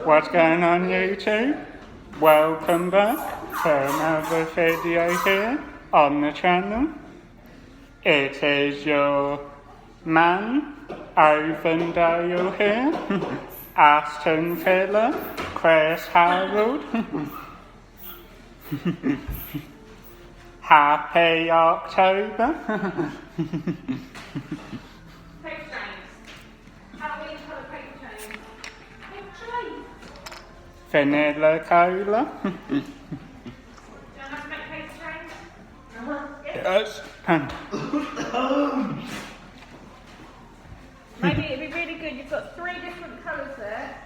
What's going on YouTube? Welcome back to another video here on the channel. It is your man, Ovendale here, Aston Villa, Chris Harold. Happy October. Paper trains. Halloween colour paper trains. Paper trains. Vanilla cola. Do you know how to make paper trains? Yes. Maybe it'd be really good. You've got 3 different colours there.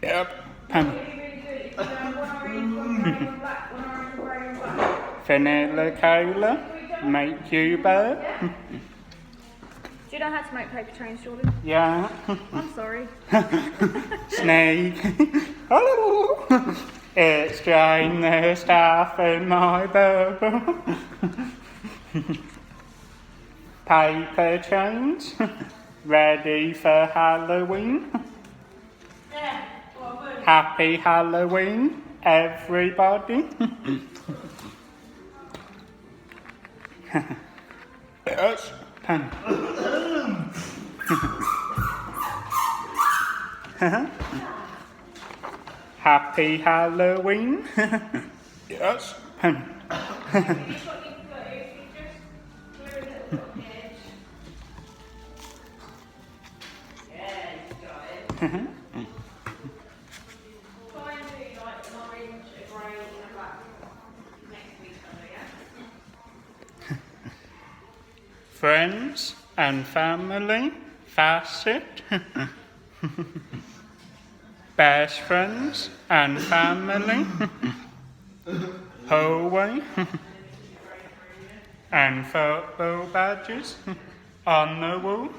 Yep. It'd be really good if you done one orange, one grey, one black, one orange, one grey, one black. Vanilla cola. Make you bird. Yeah? Do you know how to make paper trains, Jordan? Yeah. I'm sorry. Snake. It's Jane the staff in my bubble. Paper trains. Ready for Halloween. Yeah. Well, good. Happy Halloween, everybody. Yes. Happy Halloween. Yes. What you put is you just glue a little bit on the edge. Yeah, you got it. Try and do like an orange, a grey, and a black next to each other, yeah? Friends and family, Facet. Best friends and family, hallway. And football badges on the wall.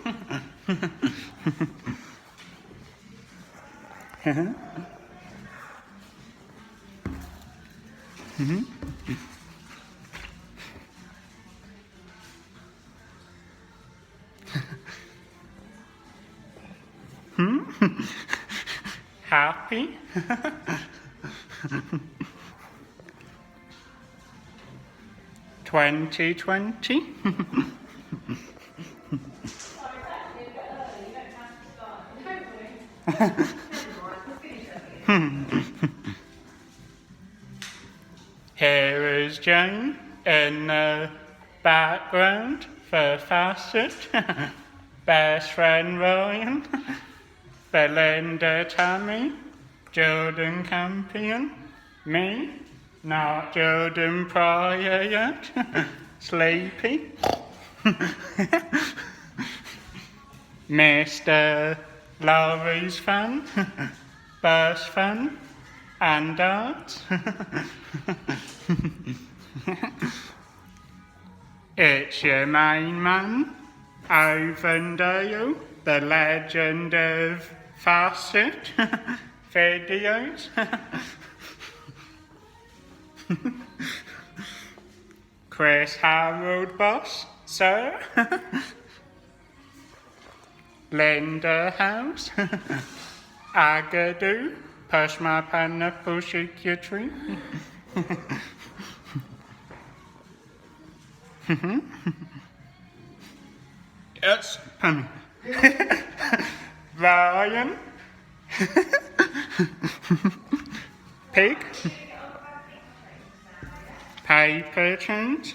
Happy? 2020? Here is Jane in the background for Facet. Best friend Ryan. Belinda Tammy. Jordan Campion. Me. Not Jordan Pryor yet. Sleepy. Mr. Laurie's fan. Bus fan. And art. It's your main man, Ovendale, the legend of Facet videos. Chris Harold boss, sir. Linda House. Agadoo. Push my pineapple, shake your tree. Yes. Ryan. Pig. Paper trains.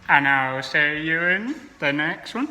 And I'll see you in the next one.